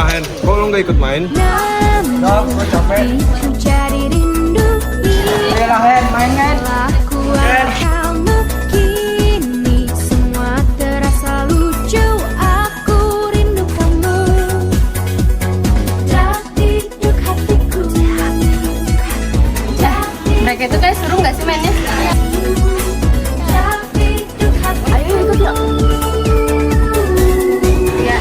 main. Kok lo nggak ikut main? Dok, gue capek. Oke lah, Hen, main kan? Hen. Mereka itu kayak seru nggak sih mainnya? Ayo ikut yuk. Ya,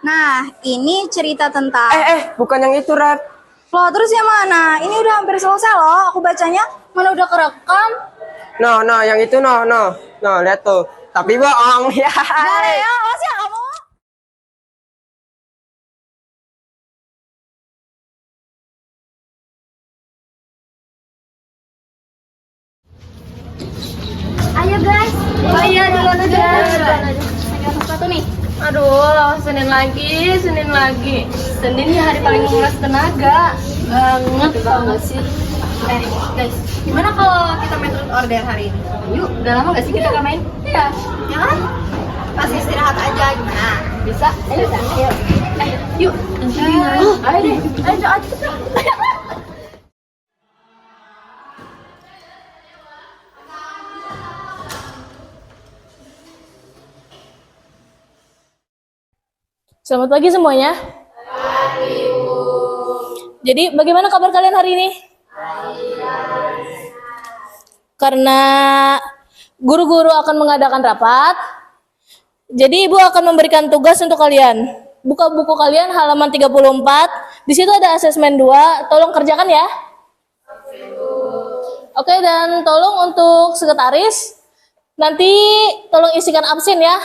Nah, ini cerita tentang... Bukan yang itu, Rep. Loh, terus yang mana? Ini udah hampir selesai loh, aku bacanya. Mana udah kerekam? No, yang itu no. No, lihat tuh. Tapi bohong. Ya. Nah, ya, awas ya kamu. ayo guys. Oh iya, duluan aja. Pegang sepatu nih. Aduh, Senin lagi. Senin ya hari paling menguras tenaga. Banget tau gak sih? Guys, gimana kalau kita main truth order hari ini? Yuk, udah lama gak sih kita gak main? Iya. Ya kan? Pas istirahat aja, gimana? Bisa? Ayo. Yuk. Ayo deh. Ayo. Selamat pagi semuanya. Pagi, Bu. Jadi bagaimana kabar kalian hari ini? Karena guru-guru akan mengadakan rapat, jadi Ibu akan memberikan tugas untuk kalian. Buka buku kalian halaman 34, di situ ada asesmen 2, tolong kerjakan ya. Oke, dan tolong untuk sekretaris, nanti tolong isikan absen ya.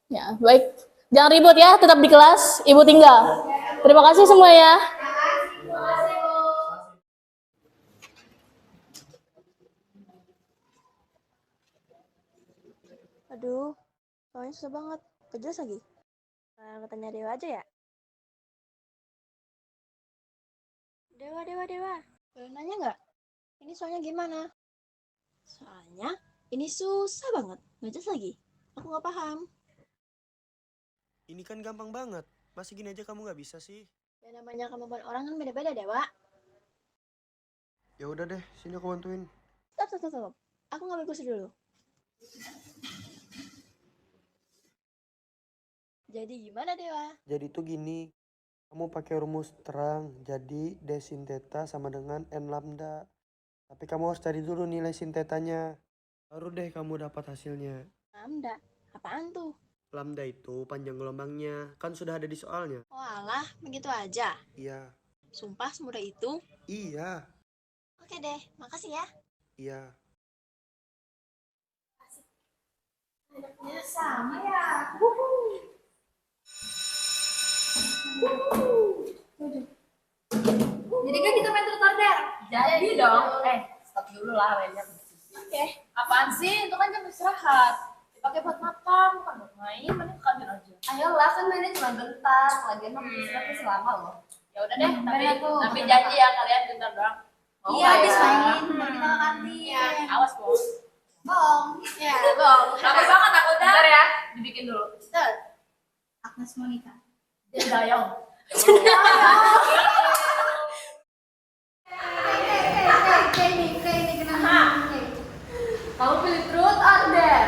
Ya, baik. Jangan ribut ya, tetap di kelas, Ibu tinggal. Terima kasih semua ya. Aduh, soalnya susah banget. Gak jelas lagi. Tanya Dewa aja ya? Dewa. Boleh nanya nggak? Ini soalnya gimana? Soalnya ini susah banget. Gak jelas lagi. Aku nggak paham. Ini kan gampang banget. Masih gini aja kamu nggak bisa sih? Ya namanya kemampuan orang kan beda-beda, Dewa. Ya udah deh, sini aku bantuin. Stop. Aku ngambil kursi dulu. Jadi gimana, Dewa? Jadi tuh gini, kamu pakai rumus terang. Jadi D sin theta sama dengan N lambda. Tapi kamu harus cari dulu nilai sin tetanya. Baru deh kamu dapat hasilnya. Lambda? Apaan tuh? Lambda itu panjang gelombangnya. Kan sudah ada di soalnya. Oh alah, begitu aja. Iya. Sumpah semudah itu? Iya. Oke deh, makasih ya. Iya. Sama ya. Jadi kan kita main truth order? Jadi dong. Stop dulu lah mainnya. Oke. Apaan sih? Itu kan jam istirahat. Dipakai buat makan, bukan buat main. Mending kantin aja. Ayolah, kan mainnya cuma bentar. Lagian mah istirahatnya selama loh. Ya udah deh, Bener tuh. tapi janji ya kalian bentar doang. Iya, habis main. Baru kita ke kantin. Awas, Bos. Bohong. Ya, bohong. Capek banget aku udah. Bentar ya, dibikin dulu. Agnes Monica. Jadi dayong. Kamu pilih truth or dare?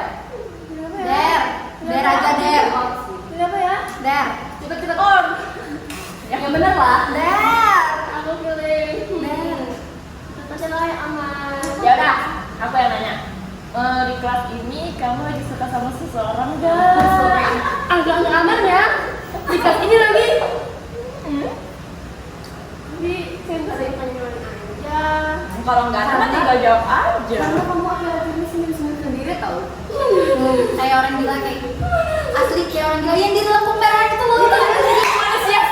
Der aja der. Kenapa ya? Der. Cepet on. Yang bener lah. Der. Aku pilih Der. Kata lah yang aman. Ya udah, aku yang nanya. Di kelas ini kamu lagi suka sama seseorang gak? Agak aman ya. Di kelas ini lagi. Di sering tanya aja. Kalau nggak ada mah tinggal jawab aja. Karena kamu akhir-akhir ini senyum-senyum sendiri tau. Kayak orang gila kayak asli kayak orang gila yang di dalam pembelaan itu loh. Siap.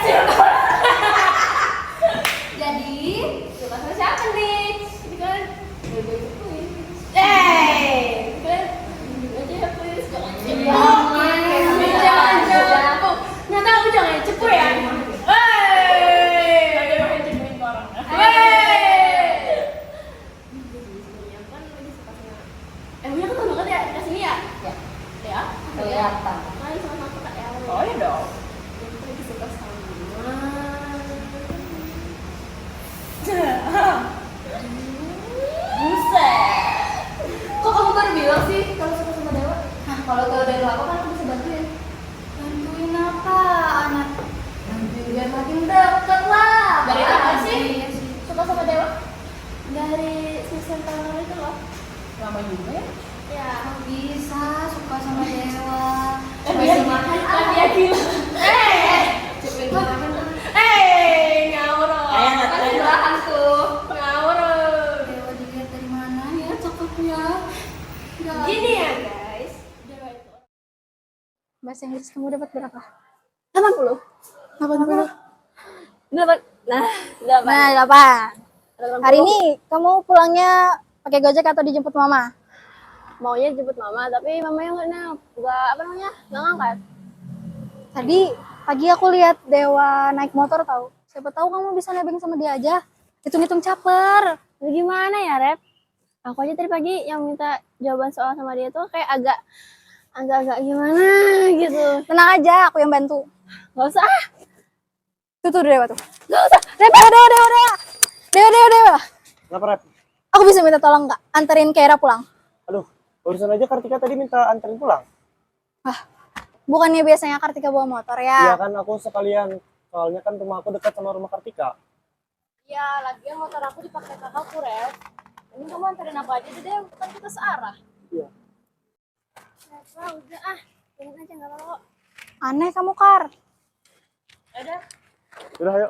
Jadi suka sama siapa nih? Ini kan Kan Nyata aku jangan cepu ya. Uya ketemu banget ya kesini ya? Ya. Kelihatan. Main sama aku kak ya. Oh iya dong. Aku lagi suka sama. Buset. Kok kamu baru bilang sih kalau suka sama Dewa? Nah, kalau tahu dari aku kan aku bisa bantuin. Bantuin apa, anak? Bantuin biar makin deket lah. Dari apa sih? Iya sih. Suka sama Dewa? Dari season tahun itu loh. Lama juga ya. Ya. Kok bisa suka sama Dewa? Dia makan kan dia gila. Cepet makan. Ngawur. Kan belahan tuh. Ngawur. Dewa dilihat dari mana ya cakepnya? Gini ya guys. Dewa itu. Bahasa Inggris kamu dapat berapa? 80. 80. Dapat. Nah, dapat. Nah, 8. Hari ini kamu pulangnya pakai Gojek atau dijemput mama? Maunya jemput mama, tapi mamanya nggak apa namanya, nggak ngangkat. Tadi pagi aku lihat Dewa naik motor tahu. Siapa tahu kamu bisa nebeng sama dia aja. Hitung-hitung caper. Lu gimana ya, Rep? Aku aja tadi pagi yang minta jawaban soal sama dia tuh kayak agak gimana gitu. Tenang aja, aku yang bantu. Gak usah. Tuh Dewa tuh. Gak usah. Dewa. Kenapa, Rep? Aku bisa minta tolong nggak? Anterin Kera pulang. Aduh, barusan aja Kartika tadi minta anterin pulang. Bukannya biasanya Kartika bawa motor Iya ya? kan, aku sekalian. Soalnya kan rumah aku dekat sama rumah Kartika. Ya, lagian motor aku dipakai kakakku, Rep. Ini kamu anterin aku aja deh, kan kita searah. Iya. Wah, udah ah. Jangan aja nggak apa-apa kok. Aneh kamu, Kar. Udah. Udah, ayo.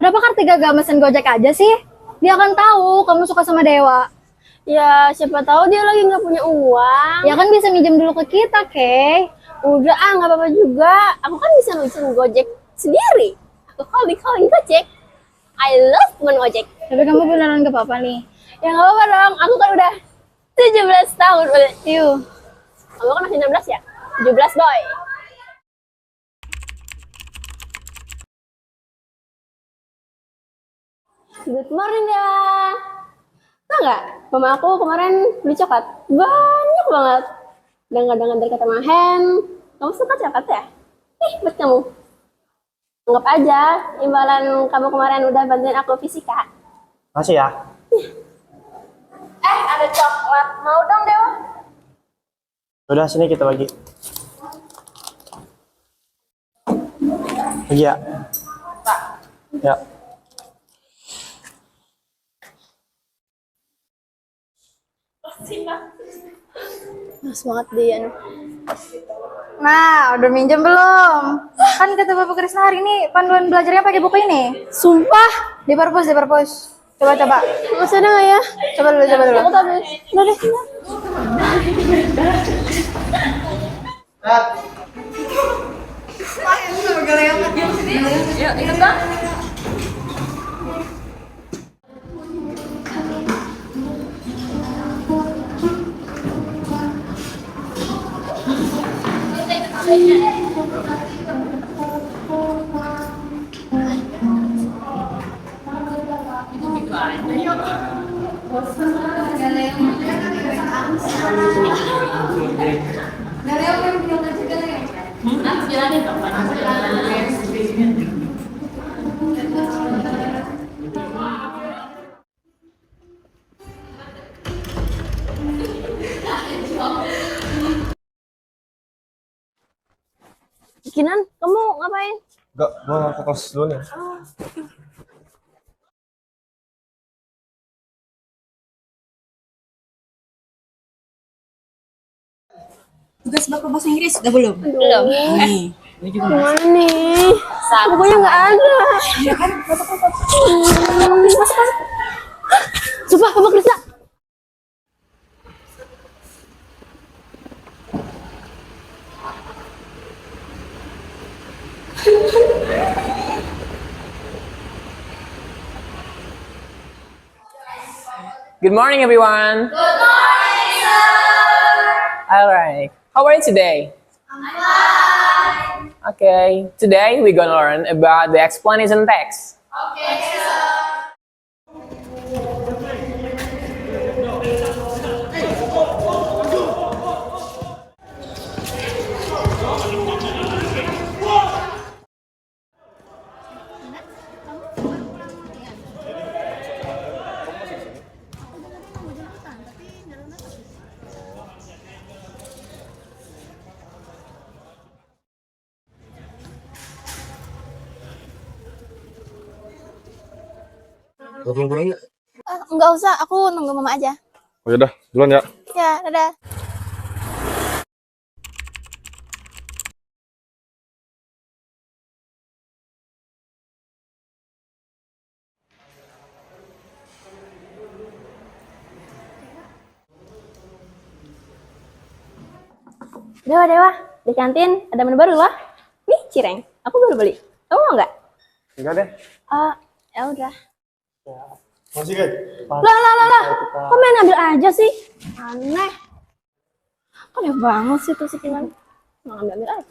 Kenapa Kartika gak mesen Gojek aja sih? Dia akan tahu kamu suka sama Dewa. Ya, siapa tahu dia lagi nggak punya uang. Ya kan bisa minjem dulu ke kita, Kay. Udah ah, nggak apa-apa juga. Aku kan bisa mesen Gojek sendiri. Aku calling Gojek. I love Gojek. Tapi kamu beneran gak apa-apa nih. Ya nggak apa-apa dong. Aku kan udah 17 tahun. Kamu kan masih 16 ya? 17 boy. Good morning ya. Tahu nggak? Mama aku kemarin beli coklat banyak banget. Dengar-dengar dari kata Mahen, kamu suka coklat ya? Buat kamu. Anggap aja imbalan kamu kemarin udah bantuin aku fisika. Makasih ya. Ada coklat. Mau dong, Dewa? Udah, sini kita bagi. Bagi ya. Ya. Semangat dia. Nah, udah minjem belum? Kan kata Bapak Krisna hari ini panduan belajarnya pakai buku ini. Sumpah. Di perpus. Coba. Masih ada nggak ya? Coba dulu. Aku tak boleh. Udah deh. Yuk, ikut bang. Kinan, kamu ngapain? Enggak, gua ke kelas dulu nih. Tugas bapak bahasa Inggris udah belum? Belum. Nih, ini juga Gimana nih? Bukunya nggak ada. ya kan? Masuk. Sumpah, Bapak Krista. Good morning, everyone. Good morning, sir. All right. How are you today? I'm fine. Okay. Today we're gonna learn about the explanation text. Enggak usah, aku nunggu mama aja. Oh yaudah, duluan ya. Ya, dadah. Dewa, di kantin ada menu baru loh. Nih, cireng. Aku baru beli. Kamu mau nggak? Enggak deh. Ya udah. Masih guys. Lah. Kok main ambil aja sih? Aneh. Aneh banget sih tuh si Kinan. Mau ambil aja.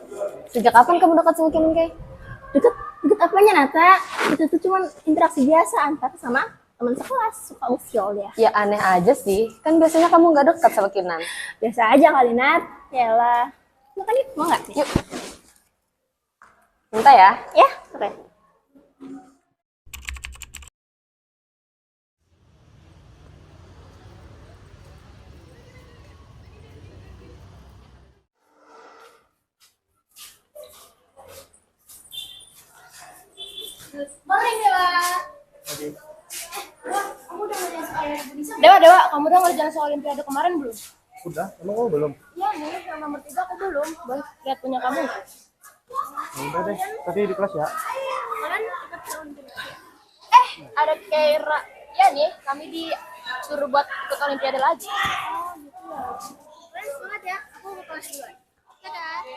Sejak kapan kamu dekat sama Kinan, Kay? Deket apanya, Nata? Itu tuh cuma interaksi biasa antar sama teman sekelas. Suka usil dia. Ya aneh aja sih. Kan biasanya kamu nggak dekat sama Kinan. Biasa aja kali, Nat. Yalah. Makan yuk, mau nggak? Yuk. Minta ya. Ya, oke. Dewa, kamu udah ngerjain soal Olimpiade kemarin belum? Udah, emang kamu belum? Ya, nih, yang nomor 3 aku belum. Boleh lihat punya kamu nggak? Udah deh, tapi di kelas ya. Kemarin ikut ke Olimpiade. Ada Keira. Ya nih, kami disuruh buat ikut Olimpiade lagi. Oh, gitu ya. Kalian semangat ya, aku mau kelas duluan. Dadah.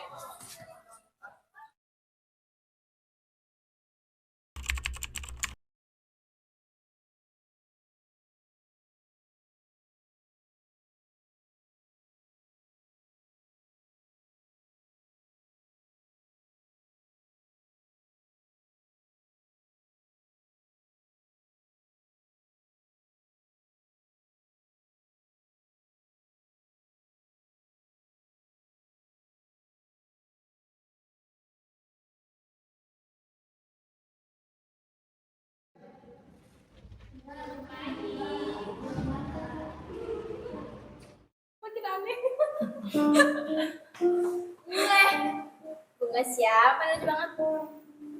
Bunga siapa lucu banget?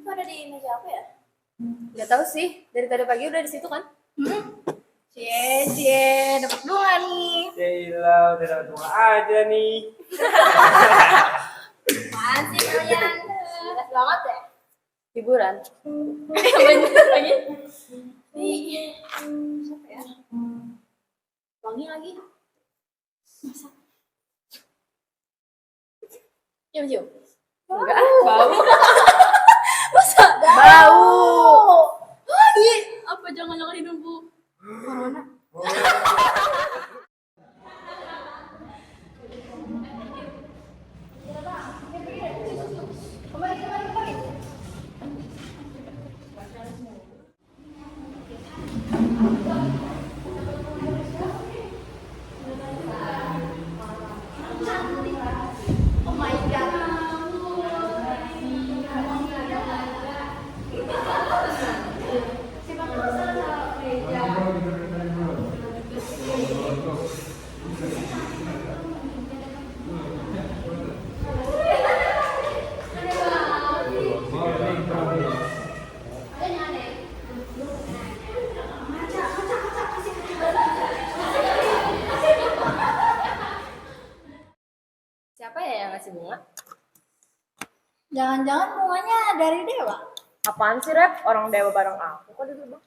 Kok ada di meja aku ya? Gak tahu sih. Dari tadi pagi udah di situ kan? Cie, dapat bunga nih. Gila, udah dapat bunga aja nih. Apaan sih kalian? Jelas banget ya? Hiburan. Bener lagi. Nih, siapa ya? Wangi lagi. Masa? Cium. Enggak, bau. Masa? Bau. Wangi. Apa jangan-jangan hidungku? Corona. Siapa ya yang ngasih bunga? Jangan-jangan bunganya dari Dewa? Apaan sih, Rep? Orang Dewa bareng aku kok di gerbang?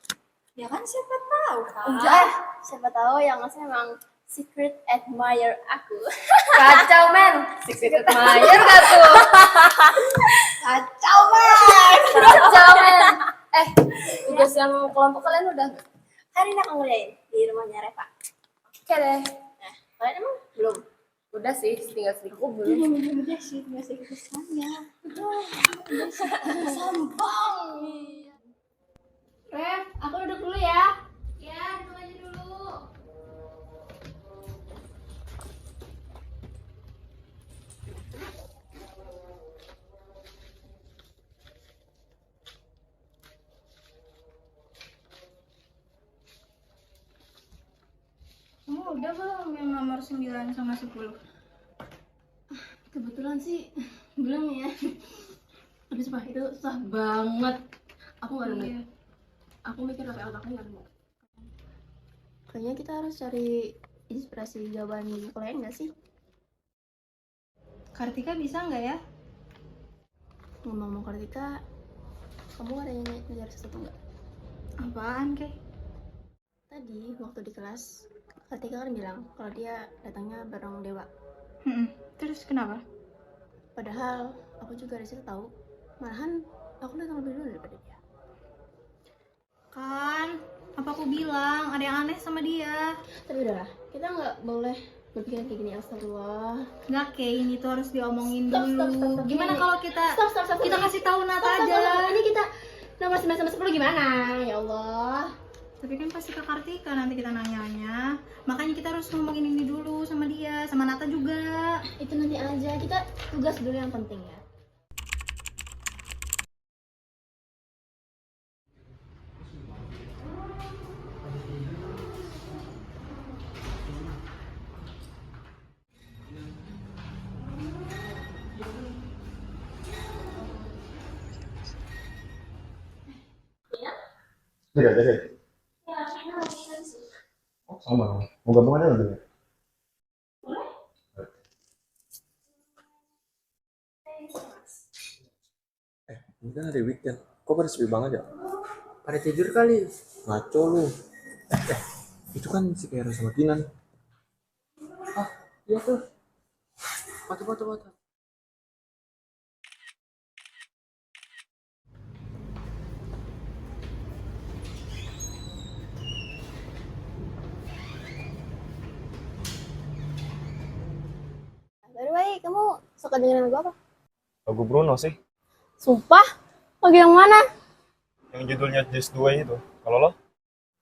Ya kan siapa tahu kan? Siapa tahu yang ngasih emang secret admirer aku. Kacau, men. Secret admirer gak tuh? Kacau banget. Kacau, men. Tugas yang kelompok kalian udah nggak? Hari ini aku ngelain di rumahnya Reva. Oke deh. Nah, kalian emang belum? Udah sih, tinggal sedikit. Aku belum. Udah sih, nggak usah ikut kesannya. Ref, aku duduk dulu ya. Ya, duduk aja dulu. Kamu udah belum yang nomor 9 sama 10? Kebetulan sih belum ya. Tapi sumpah itu susah banget. Aku nggak nemu. Iya. Aku mikir sampai otaknya nggak nemu. Kayaknya kita harus cari inspirasi jawaban di buku lain nggak sih? Kartika bisa nggak ya? Ngomong-ngomong Kartika, kamu ada yang ngejar sesuatu nggak? Apaan, Kay? Tadi waktu di kelas, Kartika kan bilang kalau dia datangnya bareng Dewa. Terus kenapa? Padahal aku juga dari situ tahu, malahan aku datang lebih dulu daripada dia. Kan, apa aku bilang ada yang aneh sama dia. Tapi udahlah, kita nggak boleh berpikiran kayak gini, astagfirullah. Nggak, Kay, ini tuh harus diomongin Stop, dulu. stop, stop, stop. Gimana Ini- kalau kita Stop. kita kasih tahu Nata Stop, aja? Ini kita nomor 9 sama 10 gimana? Ya Allah. Tapi kan pasti ke Kartika nanti kita nanya-nanya. Makanya kita harus ngomongin ini dulu sama dia, sama Nata juga. Itu nanti aja, kita tugas dulu yang penting ya. Tidak, jadi. Oh, sama. Mau gabung aja nggak? Ini kan hari weekend, kok pada sepi banget ya? Pada tidur kali. Ngaco lu. Itu kan si Kera sama Kinan. Ah, iya tuh. Foto. By the way, kamu suka dengerin lagu apa? Lagu Bruno sih, Sumpah? Lagu yang mana? yang judulnya Just Do It itu. Kalau lo?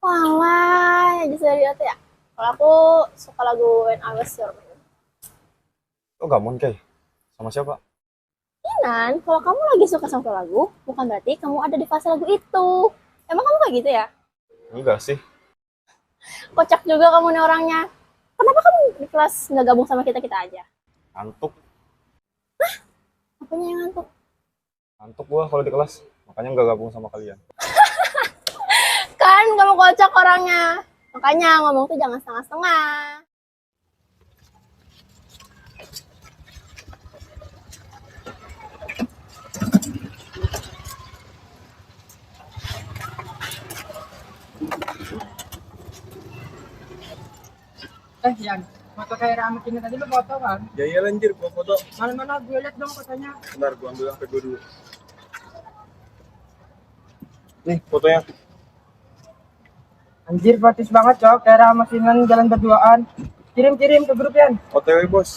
Walah, just dari itu ya. Kalau aku suka lagu When I Was Your Man. Lo gamon Kay? Sama siapa? Kinan, kalau kamu lagi suka sama lagu, bukan berarti kamu ada di fase lagu itu. Emang kamu kayak gitu ya? Enggak sih. Kocak juga kamu nih orangnya. Kenapa kamu di kelas nggak gabung sama kita-kita aja? Ngantuk. Apanya yang ngantuk? Ngantuk gua kalau di kelas. Makanya nggak gabung sama kalian. Kan kamu kocak orangnya. Makanya ngomong tuh jangan setengah-setengah. Yan. Foto kayak Rama Kini tadi lu foto kan? Ya iya lanjir, gua foto. Mana gue liat dong fotonya. Bentar, gua ambil HP gua dulu. Nih, fotonya. Anjir, bagus banget cok. Kayak Rama Kini jalan berduaan. Kirim ke grup Yan. OTW, bos.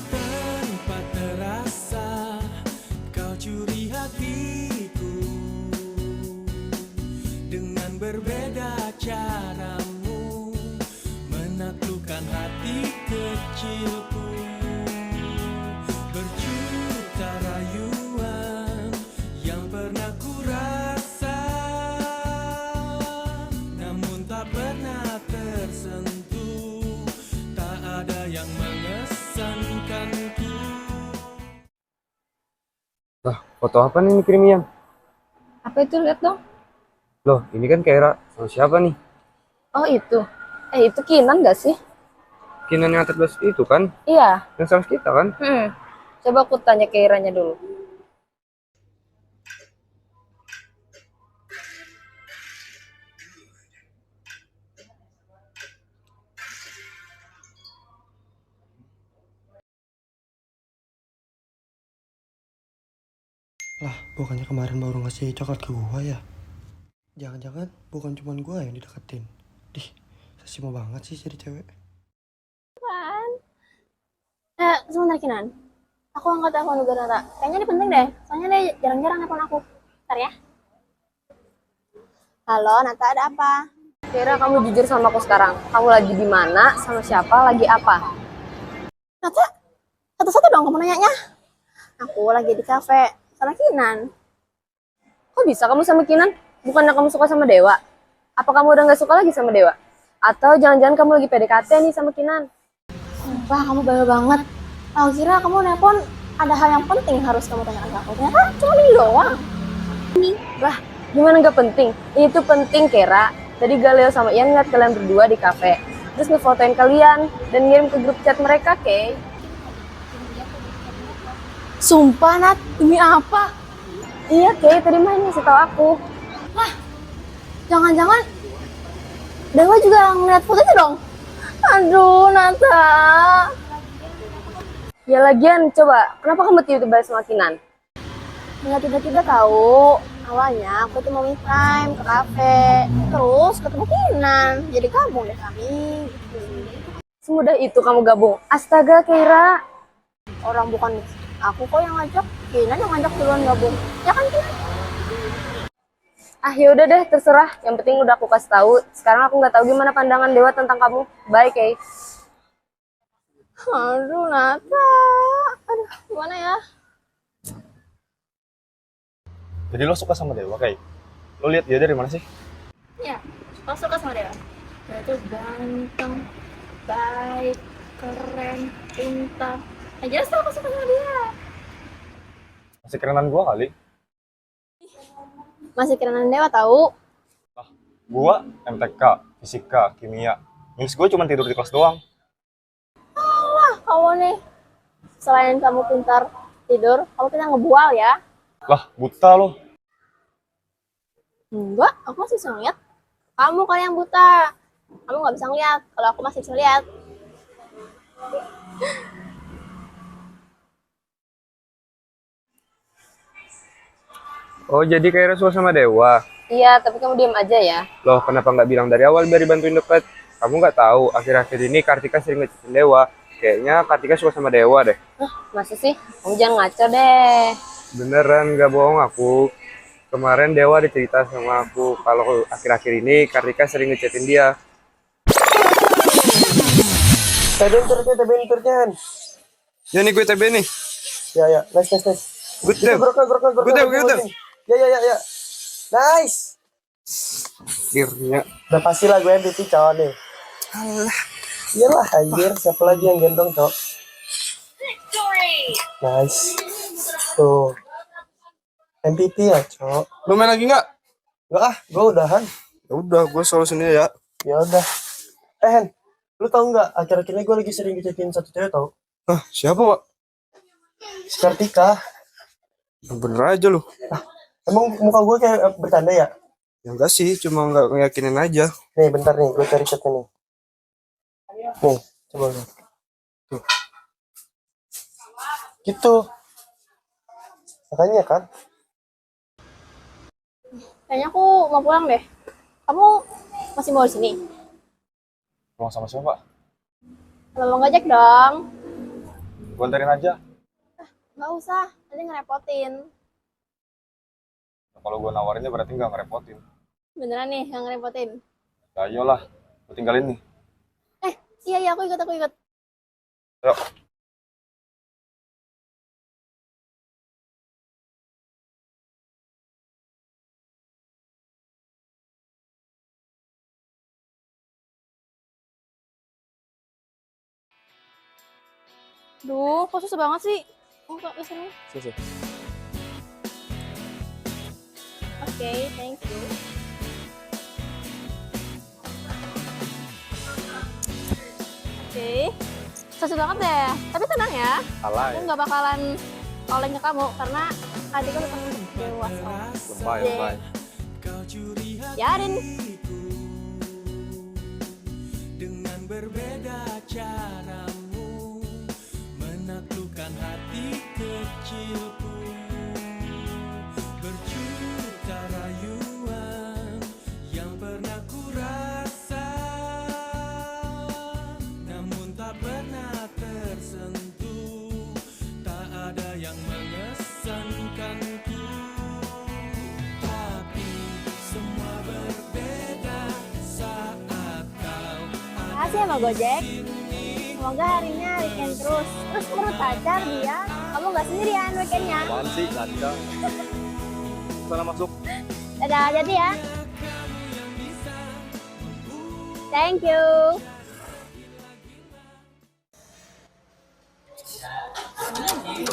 Tanpa terasa kau curi hatiku dengan berbeda caramu menaklukkan hati kecilku. Berjuta rayuan yang pernah ku rasa, namun tak pernah tersentuh. Tak ada yang mengesankanku. Lah, foto apa nih kirim Yan? Apa itu? Lihat dong. Loh, ini kan Kera. Sama siapa nih? Oh itu. Itu Kinan gak sih? Kinan yang 14 itu kan? Iya. Yang sama kita kan? Coba aku tanya ke Iranya dulu. Lah, bukannya kemarin baru ngasih coklat ke gua ya? Jangan-jangan bukan cuma gua yang dideketin. Dih, sesimo banget sih jadi cewek. Sebentar Kinan. Aku angkat telepon dulu Nata. Kayaknya ini penting deh. Soalnya dia jarang-jarang nelfon aku. Bentar ya. Halo, Nata, ada apa? Kira kamu jujur sama aku sekarang. Kamu lagi di mana, sama siapa, lagi apa? Nata, satu-satu dong kamu nanyanya. Aku lagi di kafe sama Kinan. Kok bisa kamu sama Kinan? Bukannya kamu suka sama Dewa? Apa kamu udah gak suka lagi sama Dewa? Atau jangan-jangan kamu lagi PDKT nih sama Kinan? Sumpah, kamu bawel banget. Aku kira kamu nelpon ada hal yang penting harus kamu tanyakan ke aku. Ternyata cuma ini doang. Lah, gimana gak penting? Ini tuh penting, Kera. Tadi Galeo sama Ian ngeliat kalian berdua di kafe. Terus ngefotoin kalian dan ngirim ke grup chat mereka, Kay. Sumpah, Nat. Demi apa? Iya, Kay. Tadi main ngasih tau aku. Jangan-jangan Dewa juga ngeliat foto itu dong? Aduh, Nata. Ya lagian, coba. Kenapa kamu tiba-tiba sama Kinan? Nggak tiba-tiba tahu. Awalnya aku tuh mau me time ke kafe. Terus ketemu Kinan. Jadi gabung deh kami. Semudah itu kamu gabung. Astaga, Keira. Orang bukan aku kok yang ngajak. Kinan yang ngajak duluan gabung. Ya kan, Kinan? Ah, yaudah deh, terserah. Yang penting udah aku kasih tahu. Sekarang aku nggak tahu gimana pandangan Dewa tentang kamu. Bye, Kay. Aduh, Nata. Aduh, gimana ya? Jadi lo suka sama Dewa, Kay? Lo lihat dia dari mana sih? Ya, aku suka sama Dewa. Dia tuh ganteng, baik, keren, pintar. Ya jelas tuh aku suka sama dia. Masih kerenan gua kali. Masih kerenan Dewa tahu. Gua MTK, fisika, kimia. Minus gua cuma tidur di kelas doang. Wah, kamu nih. Selain kamu pintar tidur, kamu pintar ngebual ya. Lah, buta lo. Enggak, aku masih bisa ngeliat. Kamu kali yang buta. Kamu nggak bisa ngeliat. Kalau aku masih bisa lihat. Oh, jadi Kaira suka sama Dewa? Iya, tapi kamu diam aja ya. Loh, kenapa nggak bilang dari awal biar dibantuin deket? Kamu nggak tahu, akhir-akhir ini Kartika sering ngechatin Dewa. Kayaknya Kartika suka sama Dewa deh. Masa sih? Kamu jangan ngaco deh. Beneran, nggak bohong aku. Kemarin Dewa ada cerita sama aku kalau akhir-akhir ini Kartika sering ngechatin dia. TB-nya. Ya nih gue TB nih. Ya, nice. Good day. Good. Ya. Nice. Akhirnya. Udah pasti lah gue MVP cowok nih. Alah. Iyalah anjir, siapa lagi yang gendong cowok? Nice. Tuh. MVP ya cowok. Lu main lagi nggak? Enggak ah, gue udahan. Ya udah, gue solo sendiri ya. Ya udah. Hen, lu tau nggak? Akhir-akhir ini gue lagi sering dicetin satu cewek tau? Ah, siapa, Pak? Si Kartika. Bener aja lu. Emang muka gue kayak bercanda ya? Ya enggak sih, cuma nggak ngeyakinin aja. Nih bentar nih, gue cari chatnya nih. Nih, coba lihat. Tuh. Gitu. Makanya kan. Kayaknya aku mau pulang deh. Kamu masih mau di sini? Pulang sama siapa? Kalau mau ngajak dong. Gua anterin aja. Nggak usah, nanti ngerepotin. Kalau gua nawarinnya berarti nggak ngerepotin. Beneran nih, yang ngerepotin. Ya iyalah, gua tinggalin nih. Iya, aku ikut. Yuk. Duh, kok susah banget sih? Untuk listening. Selesai. Oke, thank you. Oke. Susah banget deh. Tapi tenang ya. Salah Aku ya. nggak bakalan calling ke kamu karena adikku tetap dewasa. Lebay. Yarin. Dengan berbeda caramu menaklukkan hati kecilku. makasih ya sama Gojek. Semoga harinya weekend terus. Terus menurut pacar dia, kamu nggak sendirian weekendnya. Apaan sih, ngaca. Sana masuk. Dadah, jadi ya. Thank you.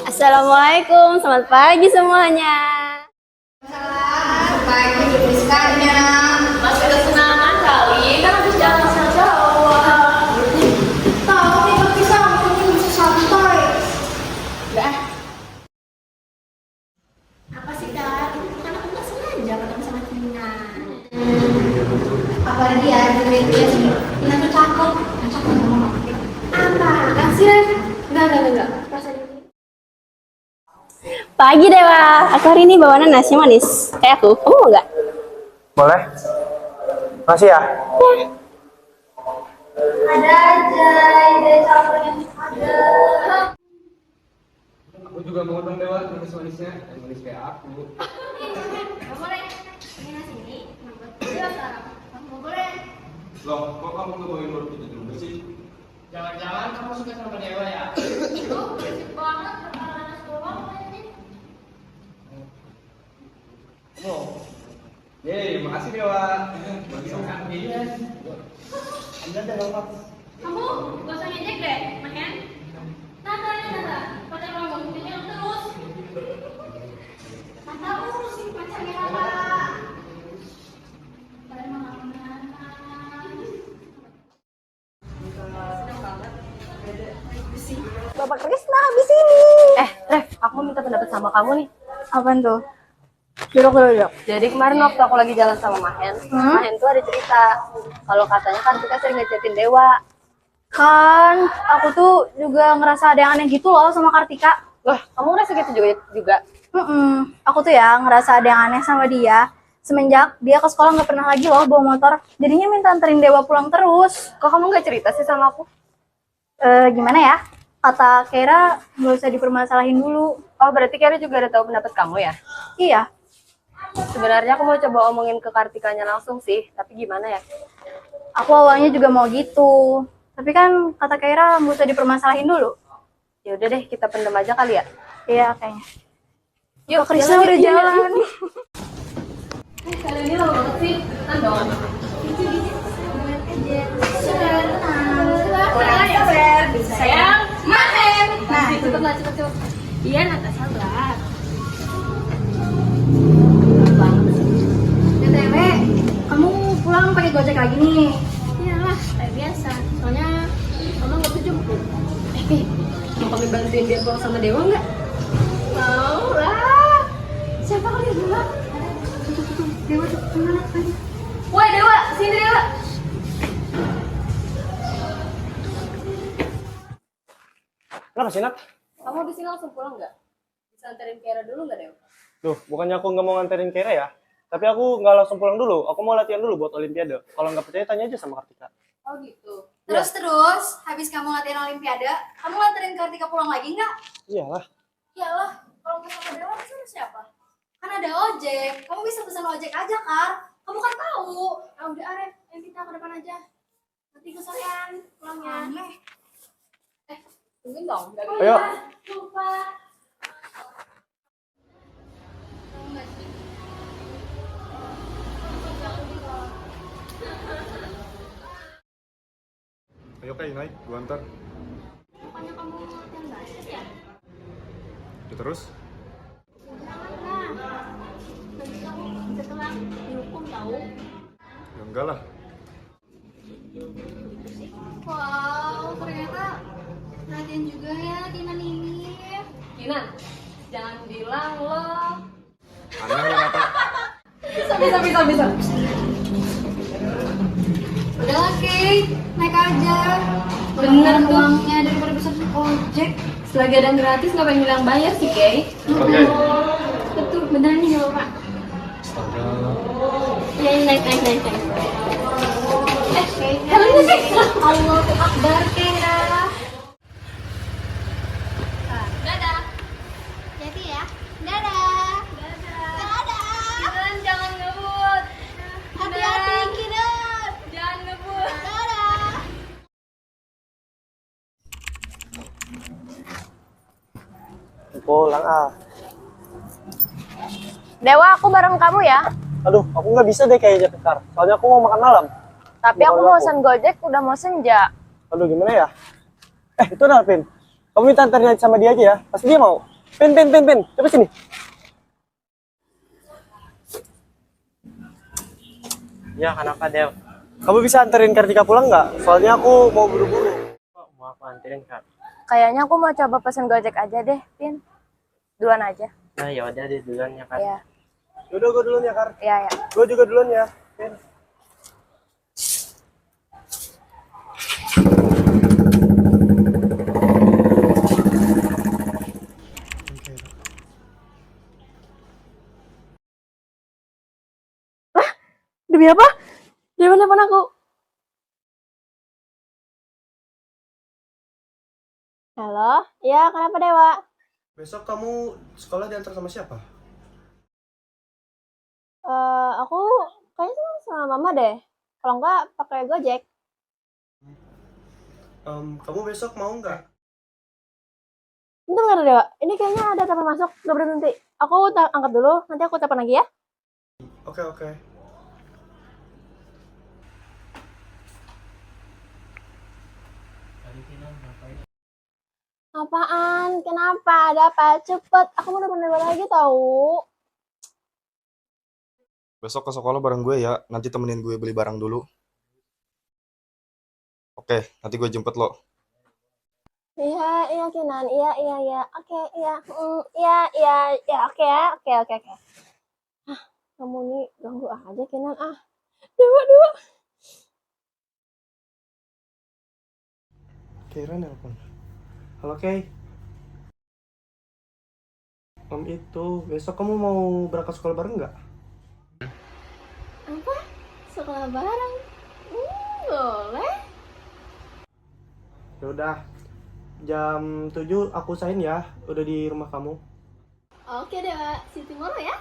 Assalamualaikum, selamat pagi semuanya. Selamat pagi Priskanya. Masih udah senangan kali, kan habis jalan sama Jawa. Tahu nih tapi kamu bisa santai. Udah. Apa sih Kak? Kan aku nggak sengaja ketemu sama Tina. Apalagi ya, dia sih. Tina tuh cakep. Cakep banget. Apa? Kasih. Enggak. Perasaan ini. Pagi Dewa, aku hari ini bawa nasi manis. Kayak aku, kamu mau nggak? Boleh? Masih ya? Ada aja, ide cakepnya ada. Aku juga mau dong Dewa, manis-manisnya. Yang manis kayak aku. Nggak boleh. Ini nasi ini. Dia sekarang. Nggak boleh. Loh, kok kamu ngebawain roti juga sih? Jangan-jangan kamu suka sama Dewa ya? Itu berisik banget. Panas doang ini. Yeay, makasih Dewa. Bagi makan. Iya. Anda Dewa. Kamu gak usah ngejek deh, makan. Nata. Pacar kamu ngomongnya terus. Mantap terus sih pacarnya apa? Padahal mama Bapak Krisna habis ini. Ref, aku mau minta pendapat sama kamu nih. Apaan tuh? Duduk. Jadi kemarin waktu aku lagi jalan sama Mahen, Mahen tuh ada cerita kalau katanya Kartika sering ngechatin Dewa. Kan, aku tuh juga ngerasa ada yang aneh gitu loh sama Kartika. Wah, kamu ngerasa gitu juga? Aku tuh ya ngerasa ada yang aneh sama dia. Semenjak dia ke sekolah nggak pernah lagi loh bawa motor. Jadinya minta anterin Dewa pulang terus. Kok kamu nggak cerita sih sama aku? Gimana ya? Kata Kera nggak usah dipermasalahin dulu. Oh, berarti Kira juga ada tahu pendapat kamu ya? Iya. Sebenarnya aku mau coba omongin ke Kartikanya langsung sih, tapi gimana ya? Aku awalnya juga mau gitu. Tapi kan kata Kera nggak usah dipermasalahin dulu. Ya udah deh, kita pendem aja kali ya. Iya kayaknya. Yuk, Krisna udah jalan. Kali ini lama banget sih. Dong. Sayang, Mahen. Nah, cepet. Iya, Nata sabar. BTW, kamu pulang pakai Gojek lagi nih. Iyalah, kayak biasa. Soalnya mama nggak bisa jemput. Mau kami bantuin dia pulang sama Dewa nggak? Mau lah. Siapa kali yang bilang? Dewa tuh kemana tadi? Woi Dewa, sini Dewa. Kenapa sih, Nat? Kamu di sini langsung pulang nggak? Bisa anterin Kera dulu nggak Dewa? Loh, bukannya aku nggak mau nganterin Kera ya? Tapi aku nggak langsung pulang dulu. Aku mau latihan dulu buat Olimpiade. Kalau nggak percaya, tanya aja sama Kartika. Oh gitu. Terus, habis kamu latihan Olimpiade, kamu nganterin Kartika pulang lagi nggak? Iyalah. Iyalah, kalau nggak sama Dewa, sama siapa? Kan ada ojek, kamu bisa pesan ojek aja, Kar. Kamu kan tahu. Ah, udah Aref, yang kita ke depan aja. Nanti kesorean pulangnya. Tungguin dong. Ayo. Lupa. Ayo Kay, naik, gua antar. Bukannya kamu latihan basket ya? Ya terus? Jangan lah. Nanti kamu bisa telat dihukum tahu. Ya enggak lah. Wow, ternyata latihan juga ya Tina ini. Kinan, jangan bilang lo. Aneh ya, Nata. Bisa. Udah Kay, naik aja. Bener tuh. Uangnya daripada bisa ojek. Selagi ada yang gratis nggak pengen bilang bayar sih, Kay. Oke. Betul, beneran nih gak apa-apa. Ya, naik. Helmnya sih. Allahu Akbar Kay. Dadah. Jadi ya. Dadah. Jangan ngebut. Hati-hati. pulang ah. Dewa, aku bareng kamu ya. Aduh, aku nggak bisa deh kayaknya ke Kar. Soalnya aku mau makan malam. Tapi aku mau pesan Gojek, udah mau senja. Aduh, gimana ya? Itu ada Pin. Kamu minta antarin aja sama dia aja ya. Pasti dia mau. Pin. Coba sini. Ya, kenapa, Dew? Kamu bisa anterin Kartika pulang nggak? Soalnya aku mau buru-buru. Mau aku anterin, Kak? Kayaknya aku mau coba pesan Gojek aja deh, Pin. Duluan aja. Nah, ya udah deh duluan ya, Kak. Iya. Yaudah, gue duluan ya, Kar. Iya. Gue juga duluan ya, Pin. Demi apa? Dewa nelfon aku. Halo? Ya, kenapa Dewa? Besok kamu sekolah diantar sama siapa? Aku kayaknya sama mama deh. Kalau enggak, pakai Gojek. Kamu besok mau nggak? Bentar, Dewa. Ini kayaknya ada telepon masuk. Gak berhenti. Aku angkat dulu. Nanti aku telepon lagi ya. Oke. Apaan? Kenapa? Ada apa? Cepet. Aku mau telepon Dewa lagi tahu. Besok ke sekolah bareng gue ya. Nanti temenin gue beli barang dulu. Oke, nanti gue jemput lo. Iya, Kinan. Iya. Oke, iya. Iya. Oke ya. Oke. Kamu nih ganggu aja, Kinan. Dewa. Kira nelpon. Halo, Kay. Itu, besok kamu mau berangkat sekolah bareng nggak? Apa? Sekolah bareng? Boleh. Ya udah. Jam 7 aku usahain ya. Udah di rumah kamu. Oke, Dewa. See you tomorrow ya.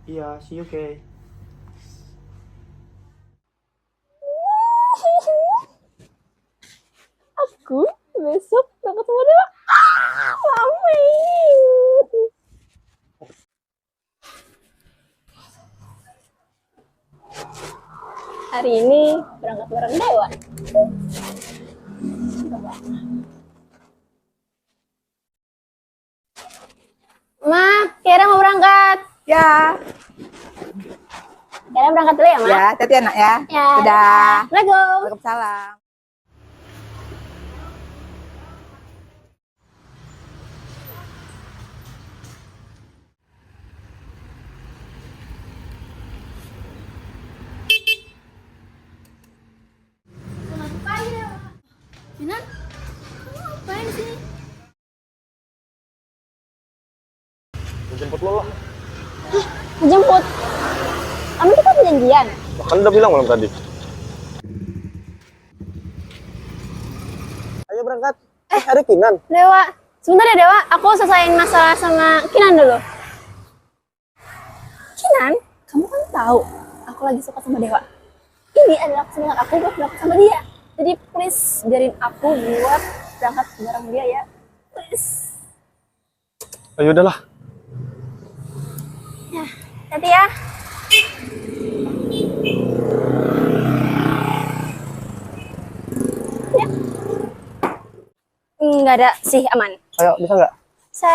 Iya, see you, Kay. Aku besok berangkat sama Dewa. Lami. Hari ini berangkat bareng Dewa. Ma, Kira mau berangkat. Ya, Kira berangkat dulu ya, Ma? ya, hati-hati anak ya. Ya. Dadah. Assalamualaikum. Waalaikumsalam. Kinan, kamu ngapain sih? Jemput lo lah. Jemput. Kamu kita janjian. Kan udah bilang malam tadi. Ayo berangkat. Ada Kinan. Dewa, sebentar ya Dewa, aku selesaiin masalah sama Kinan dulu. Kinan, kamu kan tahu aku lagi suka sama Dewa. Ini adalah kesempatan aku buat berangkat sama dia. Jadi please biarin aku buat berangkat bareng dia ya. Please. Ayo udahlah. Ya, hati ya. Ya. Nggak ada sih, aman. Ayo, bisa nggak? Bisa.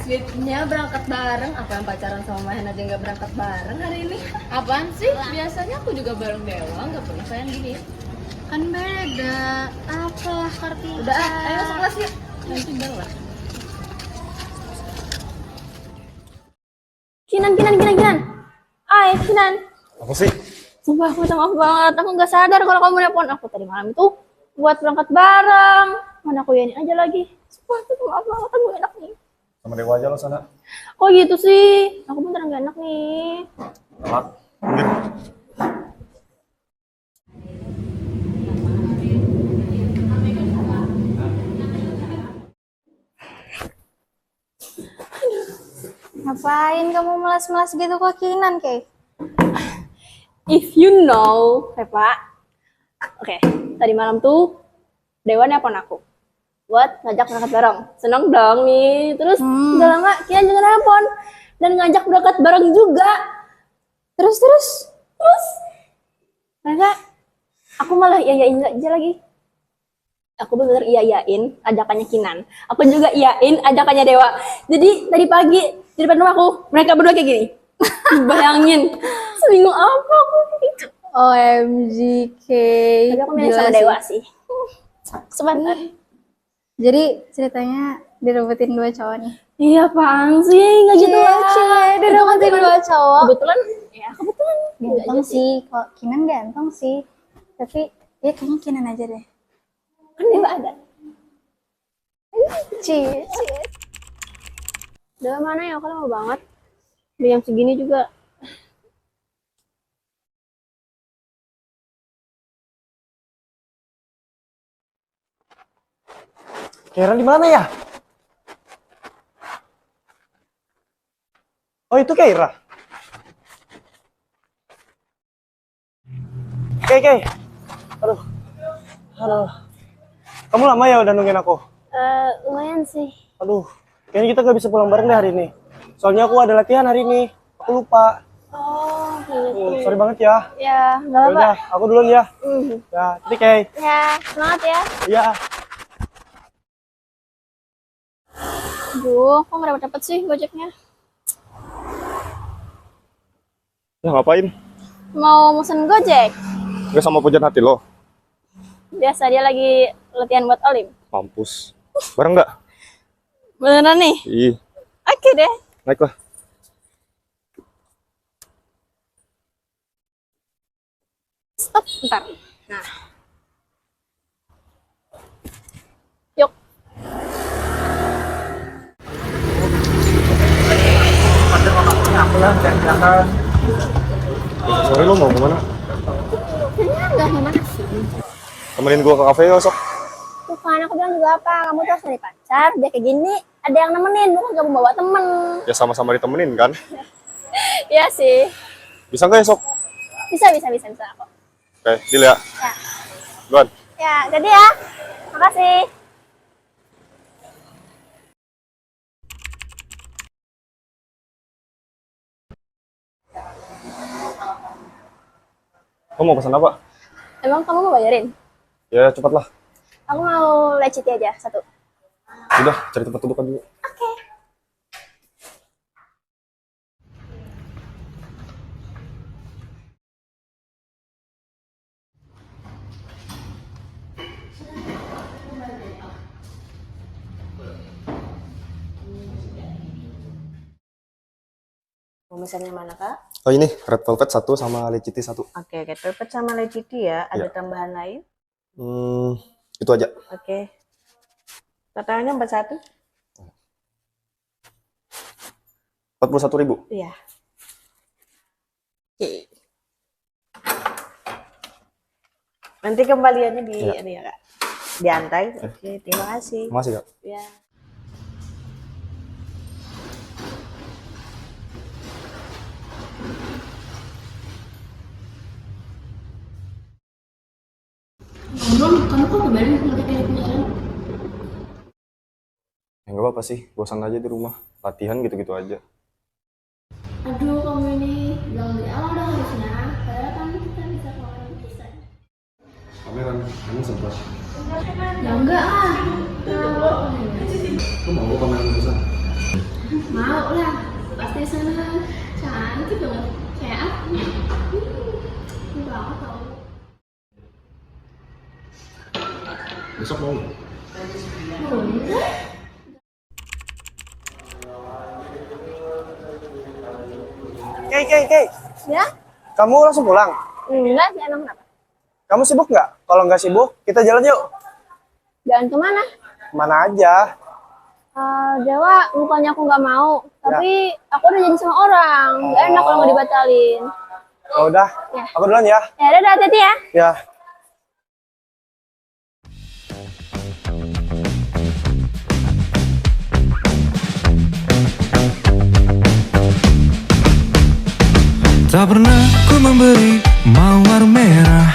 sweetnya berangkat bareng. Apa yang pacaran sama Mahen aja nggak berangkat bareng hari ini? Apaan sih? Biasanya aku juga bareng Dewa, nggak pernah sayang gini. Kan beda. Apalah Kartika. Udah, ayo masuk kelas yuk. Nanti bareng lah. Kinan. Kinan. Apa sih? Sumpah aku minta maaf banget. Aku nggak sadar kalau kamu nelpon aku tadi malam itu buat berangkat bareng. Mana aku yain aja lagi. Sumpah aku maaf banget. Aku gak enak nih. Sama Dewa aja lo sana. Kok gitu sih? Aku beneran gak enak nih. Selamat. Mungkin. Ngapain kamu melas-melas gitu ke Kinan, Kay? If you know, Reva. Oke, tadi malam tuh Dewa nelpon aku buat ngajak berangkat bareng. Seneng dong nih. Terus udah lama Kinan juga nelpon dan ngajak berangkat bareng juga. Terus mereka aku malah iyain aja lagi. Aku bener iyain ajakannya Kinan. Aku juga iyain ajakannya Dewa. Jadi tadi pagi di depan rumahku mereka berdua kayak gini. Bayangin seminggu apa aku gitu. OMG, Tapi aku milih sama Dewa sih. Sebentar. Jadi ceritanya direbutin dua cowok nih. Iya apaan sih? Nggak gitu aja. Direbutin dua cowok. Kebetulan. Ganteng sih. Kok Kinan ganteng sih. Tapi ya kayaknya Kinan aja deh. Kan Dewa ada. Cie. Dewa mana ya? Aku lama banget. Udah jam segini juga. Kira di mana ya? Oh itu Keira. Kay. Aduh. Kamu lama ya udah nungguin aku? Lumayan sih. Aduh, kayaknya kita gak bisa pulang bareng deh hari ini. Soalnya aku ada latihan hari ini. Aku lupa. Oh, gitu. Sorry banget ya. Ya, nggak apa-apa. Yaudah, aku duluan ya. Ya, jadi Kay. Ya, semangat ya. Iya. Aduh, kok nggak dapet sih gojeknya? Ya ngapain? Mau mesen gojek? Gak sama pujian hati lo? Biasa dia lagi latihan buat Olim. Mampus. Bareng nggak? Beneran nih? Ih, Oke deh. naik lah. Stop, bentar. Nah. Yuk. Sorry lo mau kemana? Udah gimana sih? Temenin gua ke kafe ya sok. Tuh kan aku bilang juga apa, kamu tuh harus cari pacar, dia kayak gini, ada yang nemenin, bukan kamu bawa temen. Ya sama-sama ditemenin kan? Iya sih. Bisa nggak ya sok? Bisa kok. Oke, deal ya. Ya. Duluan. Ya, jadi ya. Makasih. Kamu mau pesan apa? Emang kamu mau bayarin? Ya cepatlah. Aku mau leciti aja, satu. Udah, cari tempat dudukan dulu. Oke. Mau mesennya mana, Kak? Oh ini, red velvet 1 sama leciti 1. Oke, red velvet sama leciti ya. Ada Ya. tambahan lain? Itu aja. Oke. Totalnya 41? 41.000. Iya. Oke. Nanti kembaliannya di Ya. ini ya, Kak. Diantai. Oke, terima kasih. Makasih, Kak. Ya. Kamu kok kembali ngerti penyiaran? Ya nggak apa-apa sih, bosan aja di rumah. Latihan gitu-gitu aja. Aduh, kamu ini bilang dari awal udah harusnya. Padahal kan kita bisa keluar bisa. Pameran, kamu sempat. Ya enggak ah. Lu mau pameran besar? Mau lah, pasti sana cantik banget kayak aku. Banget tau. Besok mau. Kei. Ya? Kamu langsung pulang? Enggak sih, emang kenapa? Kamu sibuk nggak? Kalau nggak sibuk, kita jalan yuk. Jalan kemana? Kemana aja? Dewa, bukannya aku nggak mau, tapi aku udah janji sama orang. Gak enak kalau nggak dibatalin. Ya udah, Ya. aku duluan ya. Ya udah, hati-hati ya. Ya. Tak pernah ku memberi mawar merah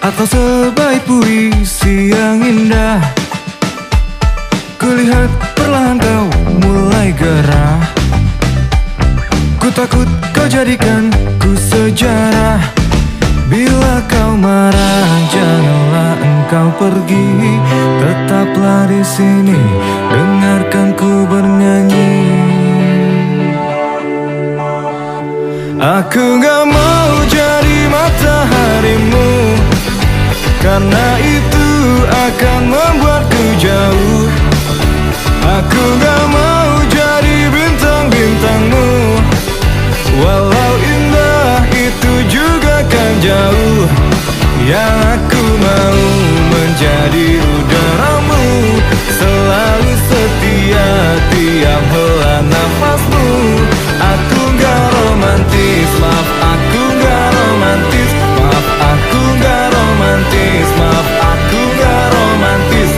atau sebaik puisi yang indah. Kulihat perlahan kau mulai gerah. Ku takut kau jadikan ku sejarah. Bila kau marah, janganlah engkau pergi. Tetaplah di sini, dengarkan ku bernyanyi. Aku gak mau jadi mataharimu, karena itu akan membuatku jauh. Aku gak mau jadi bintang-bintangmu, walau indah itu juga kan jauh. Yang aku mau menjadi udaramu, selalu setia tiap hela nafasmu. Aku gak romantis, maaf aku gak romantis. Maaf aku gak romantis, maaf aku gak romantis.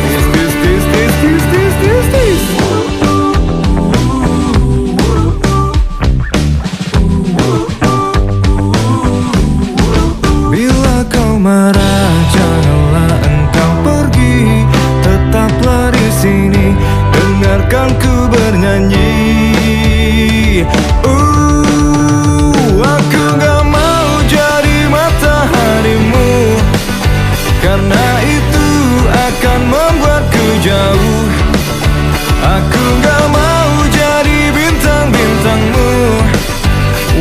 Tis. Bila kau marah, janganlah engkau pergi. Tetaplah di sini, dengarkan ku bernyanyi. Aku gak mau jadi mataharimu, karena itu akan membuatku jauh. Aku gak mau jadi bintang-bintangmu,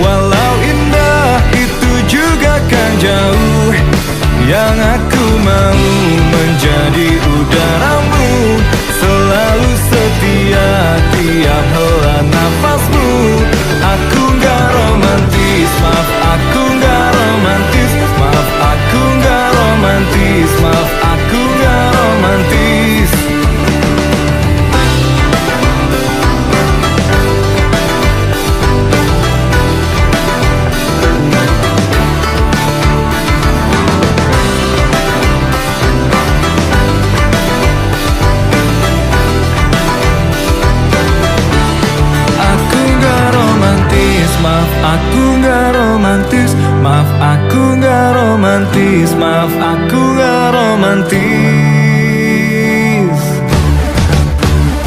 walau indah itu juga kan jauh. Yang aku mau menjadi udaramu, selalu setia tiap hela nafasmu. Aku gak romantis, maaf aku gak romantis. Maaf aku gak romantis, maaf aku gak romantis. Maaf aku gak romantis, maaf aku gak romantis, maaf aku gak romantis.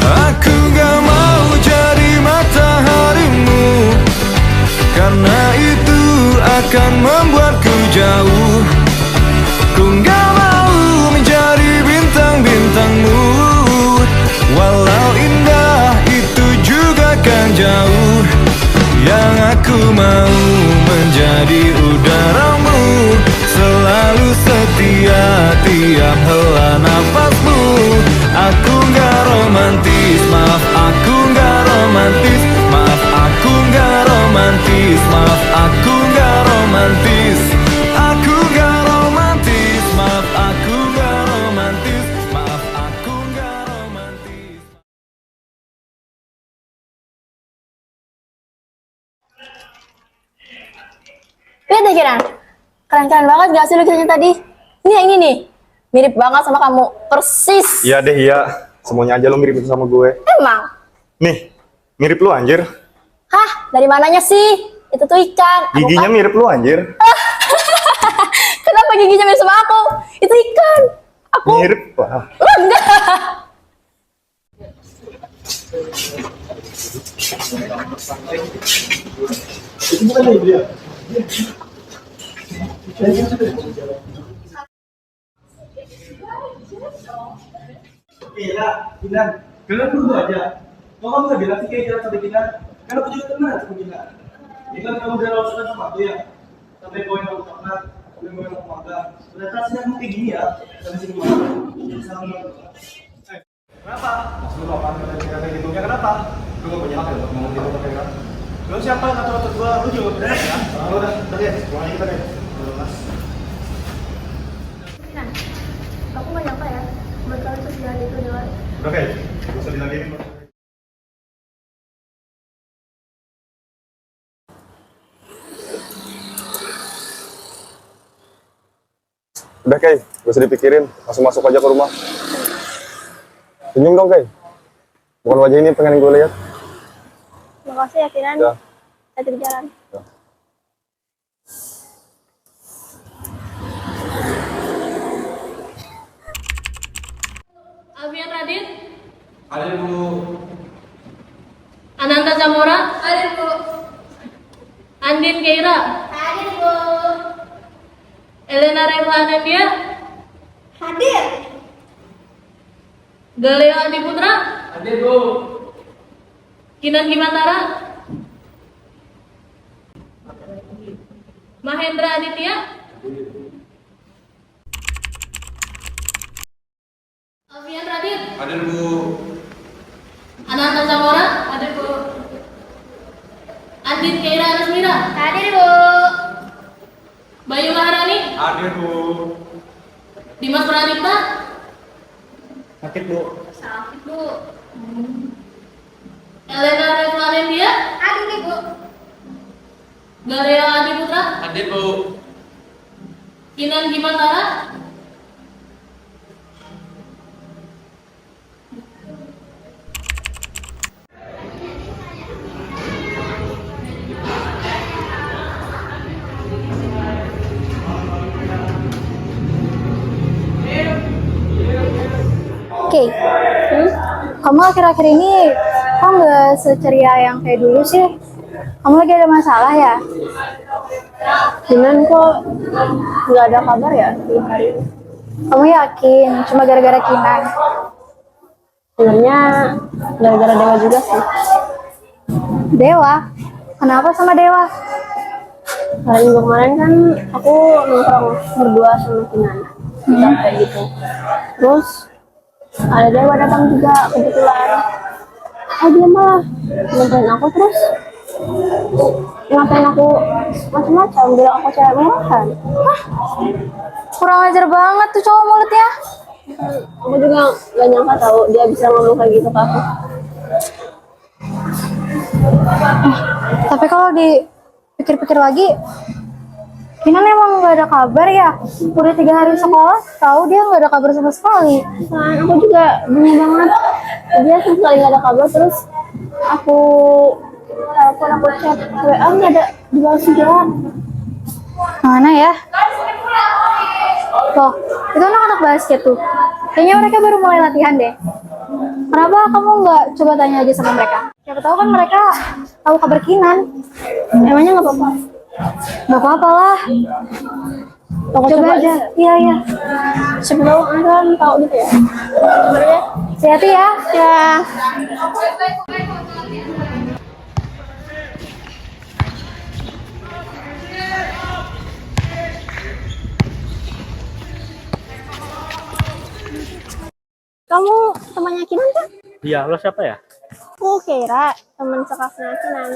Aku gak mau jadi mataharimu, karena itu akan membuatku jauh. Ku gak mau menjadi bintang-bintangmu, walau indah itu juga kan jauh. Yang aku mau menjadi udaramu, selalu setia tiap hela nafasmu. Aku gak romantis, maaf aku gak romantis. Maaf aku gak romantis, maaf aku gak romantis. Aku gak romantis, maaf aku gak romantis. Maaf aku gak romantis. Lihat deh Kiran, keren-keren banget gak sih lukisannya tadi? Ini yang ini nih, mirip banget sama kamu, persis. Iya deh, iya. Semuanya aja lo mirip sama gue. Emang? Nih, mirip lu anjir. Hah, dari mananya sih? Itu tuh ikan. Aku Giginya kan- mirip lu anjir. Kenapa giginya mirip sama aku? Itu ikan. Aku Mirip lah. enggak. Itu bukan dari dia. Gila, kalian dulu aja. Kok kamu nggak bilang sih kayak jalan sampai Kinan? Kan aku juga teman sama Kinan. Ini kan kamu udah langsung sama aku ya. Sampai poin aku pernah, sampai poin aku magang. Ternyata hasilnya kamu kayak gini ya. Sampai sini magang. Kenapa? Maksud lu apaan kayak gitu? Ya kenapa? Lu gak punya hak ya untuk ngomong gitu pakai kan? Lu siapa yang ngatur-ngatur gua? Lu juga bener ya? Lu udah ya, semuanya kita deh. Kan, aku nggak nyangka ya, bakal sejahat itu Dewa. Udah kayak, gak usah diladenin. Udah Kay, gak usah dipikirin, langsung masuk aja ke rumah. Senyum dong Kay. Bukan wajah ini pengen gue lihat. Makasih ya Kinan. Ya. Hati di jalan. Alfian Radit, Ada Bu. Ananta Zamora, Hadir Bu. Andin Keira, Hadir Bu. Elena Revlanendia, Hadir. Galeo Adi Putra, Hadir Bu. Kinan Gimantara, Mahendra Aditya, Alfian Radit, Hadir Bu. Ananta Zamora, hadir Bu. Andin Keira Anasmira, Hadir Bu. Bayu Maharani, Hadir Bu. Dimas Pradipta, Sakit Bu. Sakit Bu. Elena Revlanendia, Hadir Bu. Galeo Adi Putra, Hadir Bu. Kinan Gimantara, Oke, kamu akhir-akhir ini kok nggak seceria yang kayak dulu sih? Kamu lagi ada masalah ya? Kinan kok nggak ada kabar ya di hari ini? Kamu yakin cuma gara-gara Kinan? Sebenarnya gara-gara Dewa juga sih. Dewa? Kenapa sama Dewa? Hari minggu kemarin kan aku nongkrong berdua sama Kinan. Kayak gitu. Terus ada Dewa datang juga kebetulan. Dia malah nonton aku terus ngatain aku macam-macam, bilang aku cewek murahan. Hah? Kurang ajar banget tuh cowok mulutnya. Aku juga gak nyangka tahu dia bisa ngomong kayak gitu ke aku. Tapi kalau dipikir-pikir lagi, Kinan emang nggak ada kabar ya? Udah 3 hari sekolah, tahu dia nggak ada kabar sama sekali. Nah, aku juga bingung banget. Dia sekali nggak ada kabar, terus aku telepon, aku chat WA nggak ada dibalas juga. Mana ya? Loh, itu anak-anak basket tuh. Kayaknya mereka baru mulai latihan deh. Kenapa kamu nggak coba tanya aja sama mereka? Siapa tahu kan mereka tahu kabar Kinan. Emangnya nggak apa-apa? Nggak apa-apa lah. Aku Coba aja. Iya, iya. Siapa tahu kan tahu gitu ya. Sebenarnya Hati-hati ya. ya. Kamu temannya Kinan kan? Iya, lo siapa ya? Aku kira teman sekelasnya Kinan.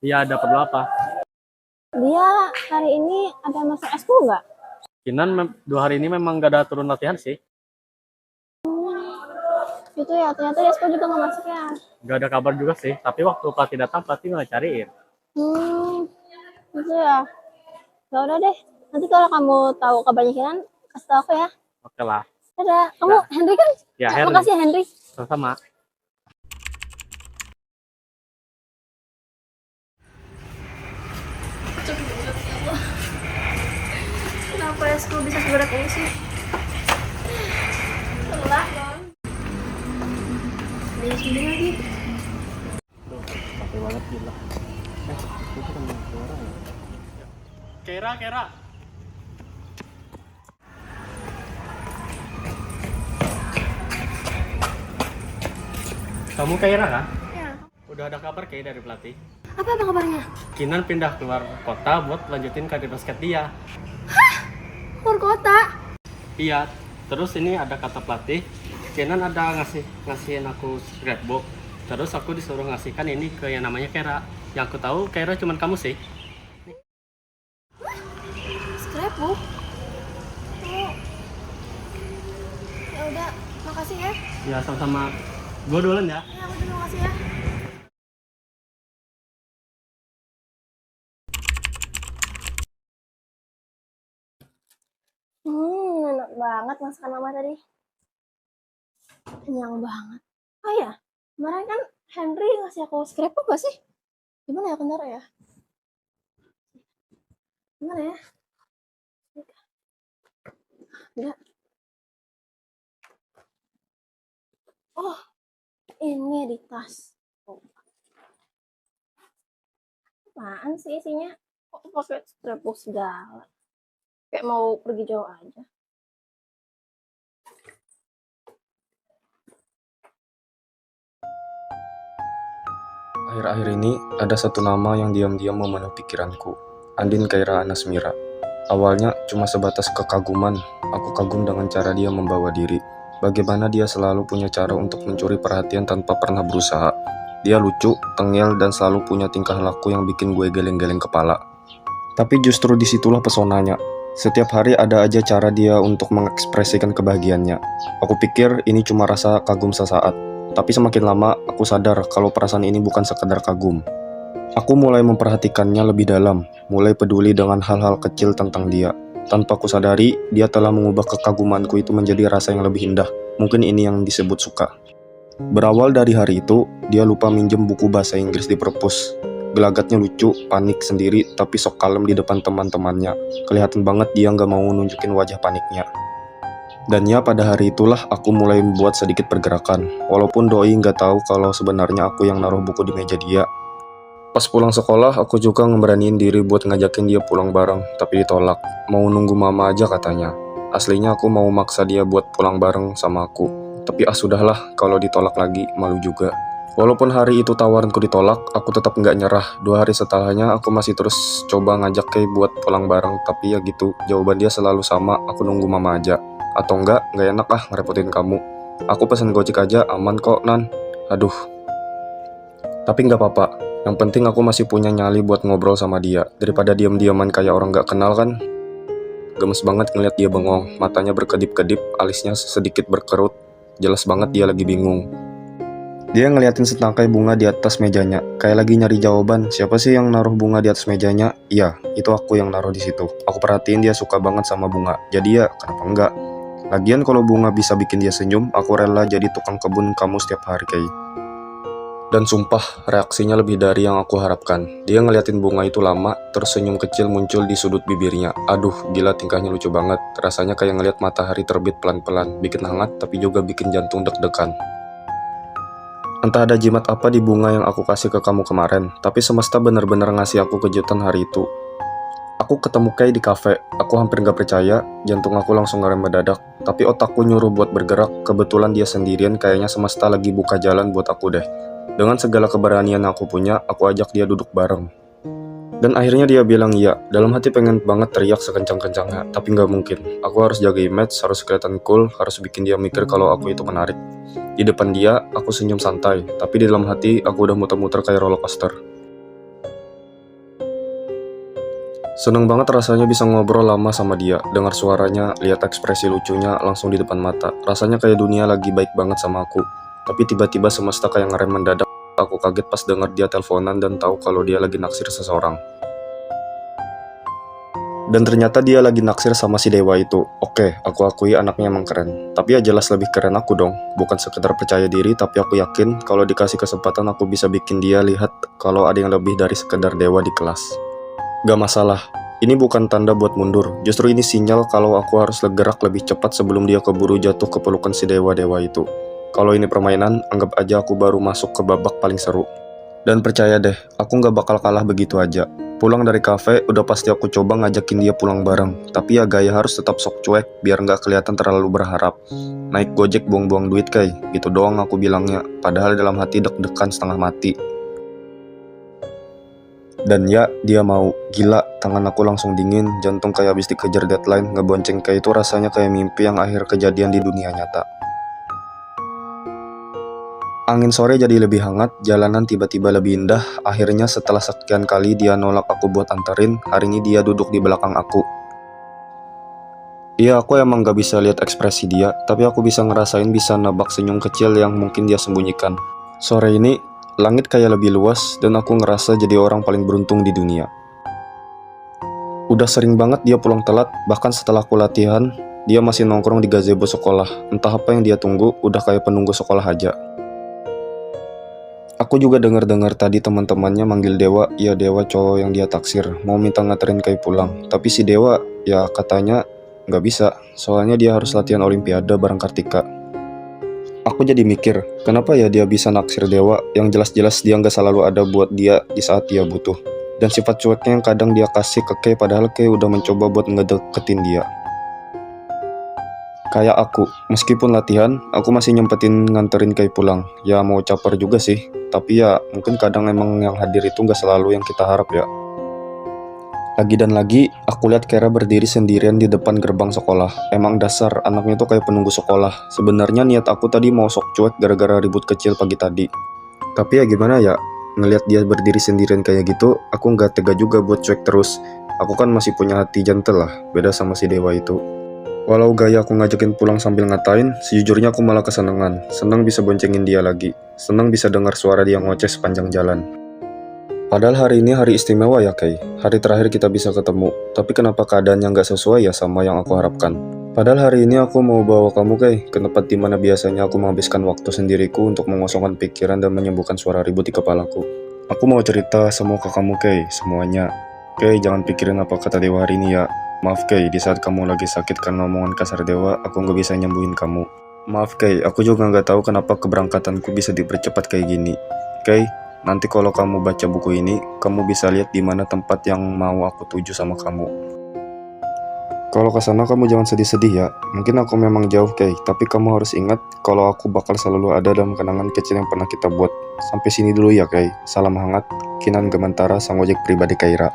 Iya, dapat lo apa? Dia hari ini ada masuk eskul nggak? Kinan 2 hari ini memang gak ada turun latihan sih. Itu ya, ternyata di eskul juga nggak masuk ya. Gak ada kabar juga sih, tapi waktu pelatih datang pelatih nggak cariin. Itu ya. Ya udah deh. Nanti kalau kamu tahu kabarnya Kinan, kasih tahu aku ya. Oke lah. Dadah. Kamu Nah. Henry kan? Ya, Henry. Makasih ya, Henry. Sama-sama. Kenapa eskul bisa seberat ini sih? Telah dong. Ada sini lagi. Capek banget gila. Itu kan suara ya. Kera. Kamu Kaira kan? Ya. Udah ada kabar kayak dari pelatih. Apa kabarnya? Kinan pindah keluar kota buat lanjutin karir basket dia. Keluar kota? Iya. Terus ini ada kata pelatih. Kinan ada ngasihin aku scrapbook. Terus aku disuruh ngasihkan ini ke yang namanya Kaira. Yang aku tahu Kaira cuman kamu sih. Scrapbook? Oh. Ya udah, makasih ya. Ya sama-sama. Gue duluan ya. Ya, aku juga makasih ya. Enak banget masakan mama tadi. Kenyang banget. Oh ya, kemarin kan Henry ngasih aku scrapbook gak sih? Gimana ya, bentar ya? Gimana ya? Enggak. Oh, ini di tas. Oh. Apaan sih isinya? Kok pakai scrapbook segala? Kayak mau pergi jauh aja. Akhir-akhir ini ada satu nama yang diam-diam memenuhi pikiranku. Andin Kaira Anasmira. Awalnya cuma sebatas kekaguman. Aku kagum dengan cara dia membawa diri. Bagaimana dia selalu punya cara untuk mencuri perhatian tanpa pernah berusaha. Dia lucu, tengil, dan selalu punya tingkah laku yang bikin gue geleng-geleng kepala. Tapi justru disitulah pesonanya. Setiap hari ada aja cara dia untuk mengekspresikan kebahagiaannya. Aku pikir ini cuma rasa kagum sesaat. Tapi semakin lama, aku sadar kalau perasaan ini bukan sekedar kagum. Aku mulai memperhatikannya lebih dalam, mulai peduli dengan hal-hal kecil tentang dia. Tanpa aku sadari, dia telah mengubah kekagumanku itu menjadi rasa yang lebih indah. Mungkin ini yang disebut suka. Berawal dari hari itu, dia lupa minjem buku bahasa Inggris di perpus. Gelagatnya lucu, panik sendiri, tapi sok kalem di depan teman-temannya. Kelihatan banget dia nggak mau nunjukin wajah paniknya. Dan ya, pada hari itulah aku mulai membuat sedikit pergerakan. Walaupun doi nggak tahu kalau sebenarnya aku yang naruh buku di meja dia. Pas pulang sekolah, aku juga ngeberaniin diri buat ngajakin dia pulang bareng, tapi ditolak. Mau nunggu mama aja katanya. Aslinya aku mau maksa dia buat pulang bareng sama aku. Tapi sudahlah, kalau ditolak lagi, malu juga. Walaupun hari itu tawaranku ditolak, aku tetap nggak nyerah. 2 hari setelahnya, aku masih terus coba ngajak Kay buat pulang bareng. Tapi ya gitu, jawaban dia selalu sama, aku nunggu mama aja. Atau nggak enak ah ngerepotin kamu. Aku pesen Gojek aja, aman kok, Nan. Aduh. Tapi nggak apa-apa. Yang penting aku masih punya nyali buat ngobrol sama dia. Daripada diam-diaman kayak orang nggak kenal kan. Gemes banget ngeliat dia bengong. Matanya berkedip-kedip, alisnya sedikit berkerut. Jelas banget dia lagi bingung. Dia ngeliatin setangkai bunga di atas mejanya. Kayak lagi nyari jawaban. Siapa sih yang naruh bunga di atas mejanya? Iya, itu aku yang naruh di situ. Aku perhatiin dia suka banget sama bunga. Jadi ya, kenapa enggak? Lagian kalau bunga bisa bikin dia senyum, aku rela jadi tukang kebun kamu setiap hari, Kay. Dan sumpah, reaksinya lebih dari yang aku harapkan. Dia ngeliatin bunga itu lama, terus senyum kecil muncul di sudut bibirnya. Aduh, gila tingkahnya lucu banget. Rasanya kayak ngeliat matahari terbit pelan-pelan, bikin hangat tapi juga bikin jantung deg-degan. Entah ada jimat apa di bunga yang aku kasih ke kamu kemarin, tapi semesta benar-benar ngasih aku kejutan hari itu. Aku ketemu Kay di kafe, aku hampir gak percaya, jantung aku langsung ngerem mendadak. Tapi otakku nyuruh buat bergerak, kebetulan dia sendirian, kayaknya semesta lagi buka jalan buat aku deh. Dengan segala keberanian yang aku punya, aku ajak dia duduk bareng. Dan akhirnya dia bilang iya, dalam hati pengen banget teriak sekencang-kencangnya, tapi gak mungkin. Aku harus jaga image, harus kelihatan cool, harus bikin dia mikir kalau aku itu menarik. Di depan dia, aku senyum santai, tapi di dalam hati, aku udah muter-muter kayak roller coaster. Seneng banget rasanya bisa ngobrol lama sama dia, dengar suaranya, lihat ekspresi lucunya langsung di depan mata. Rasanya kayak dunia lagi baik banget sama aku. Tapi tiba-tiba semesta kayak ngerem mendadak. Aku kaget pas denger dia teleponan dan tahu kalau dia lagi naksir seseorang. Dan ternyata dia lagi naksir sama si dewa itu. Oke, aku akui anaknya emang keren. Tapi ya jelas lebih keren aku dong. Bukan sekedar percaya diri, tapi aku yakin kalau dikasih kesempatan aku bisa bikin dia lihat kalau ada yang lebih dari sekedar dewa di kelas. Gak masalah, ini bukan tanda buat mundur. Justru ini sinyal kalau aku harus bergerak lebih cepat sebelum dia keburu jatuh ke pelukan si dewa-dewa itu. Kalau ini permainan, anggap aja aku baru masuk ke babak paling seru. Dan percaya deh, aku gak bakal kalah begitu aja. Pulang dari kafe, udah pasti aku coba ngajakin dia pulang bareng. Tapi ya gaya harus tetap sok cuek, biar nggak kelihatan terlalu berharap. Naik Gojek buang-buang duit Kay, gitu doang aku bilangnya. Padahal dalam hati deg-degan setengah mati. Dan ya, dia mau. Gila, tangan aku langsung dingin, jantung kayak habis dikejar deadline. Ngebonceng Kay itu rasanya kayak mimpi yang akhir kejadian di dunia nyata. Angin sore jadi lebih hangat, jalanan tiba-tiba lebih indah. Akhirnya setelah sekian kali dia nolak aku buat anterin, hari ini dia duduk di belakang aku. Iya, aku emang gak bisa lihat ekspresi dia, tapi aku bisa ngerasain, bisa nebak senyum kecil yang mungkin dia sembunyikan. Sore ini, langit kayak lebih luas, dan aku ngerasa jadi orang paling beruntung di dunia. Udah sering banget dia pulang telat, bahkan setelah aku latihan, dia masih nongkrong di gazebo sekolah. Entah apa yang dia tunggu, udah kayak penunggu sekolah aja. Aku juga dengar-dengar tadi teman-temannya manggil Dewa, ya Dewa cowok yang dia taksir, mau minta nganterin Kay pulang. Tapi si Dewa, ya katanya nggak bisa, soalnya dia harus latihan olimpiade bareng Kartika. Aku jadi mikir, kenapa ya dia bisa naksir Dewa, yang jelas-jelas dia nggak selalu ada buat dia di saat dia butuh. Dan sifat cueknya yang kadang dia kasih ke Kay, padahal Kay udah mencoba buat ngedeketin dia. Kayak aku, meskipun latihan, aku masih nyempetin nganterin Kay pulang. Ya mau caper juga sih, tapi ya mungkin kadang emang yang hadir itu nggak selalu yang kita harap ya. Lagi dan lagi, aku lihat Kera berdiri sendirian di depan gerbang sekolah. Emang dasar, anaknya tuh kayak penunggu sekolah. Sebenarnya niat aku tadi mau sok cuek gara-gara ribut kecil pagi tadi. Tapi ya gimana ya, ngelihat dia berdiri sendirian kayak gitu, aku nggak tega juga buat cuek terus. Aku kan masih punya hati gentle lah, beda sama si Dewa itu. Walau gaya aku ngajakin pulang sambil ngatain, sejujurnya aku malah kesenangan. Senang bisa boncengin dia lagi. Senang bisa dengar suara dia ngoceh sepanjang jalan. Padahal hari ini hari istimewa ya Kay. Hari terakhir kita bisa ketemu. Tapi kenapa keadaannya nggak sesuai ya sama yang aku harapkan. Padahal hari ini aku mau bawa kamu Kay ke tempat dimana biasanya aku menghabiskan waktu sendiriku untuk mengosongkan pikiran dan menyembuhkan suara ribut di kepalaku. Aku mau cerita semua ke kamu Kay, semuanya. Kay, jangan pikirin apa kata Dewa hari ini ya. Maaf Kay, di saat kamu lagi sakit karena omongan kasar Dewa, aku nggak bisa nyembuhin kamu. Maaf Kay, aku juga nggak tahu kenapa keberangkatanku bisa dipercepat kayak gini. Kay, nanti kalau kamu baca buku ini, kamu bisa lihat di mana tempat yang mau aku tuju sama kamu. Kalau ke sana kamu jangan sedih-sedih ya. Mungkin aku memang jauh Kay, tapi kamu harus ingat kalau aku bakal selalu ada dalam kenangan kecil yang pernah kita buat. Sampai sini dulu ya Kay. Salam hangat, Kinan Gemantara, sang ojek pribadi Kaira.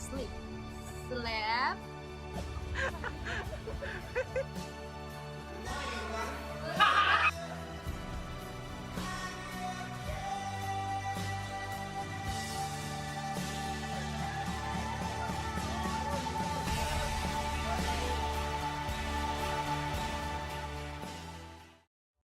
Sleep. Sleep.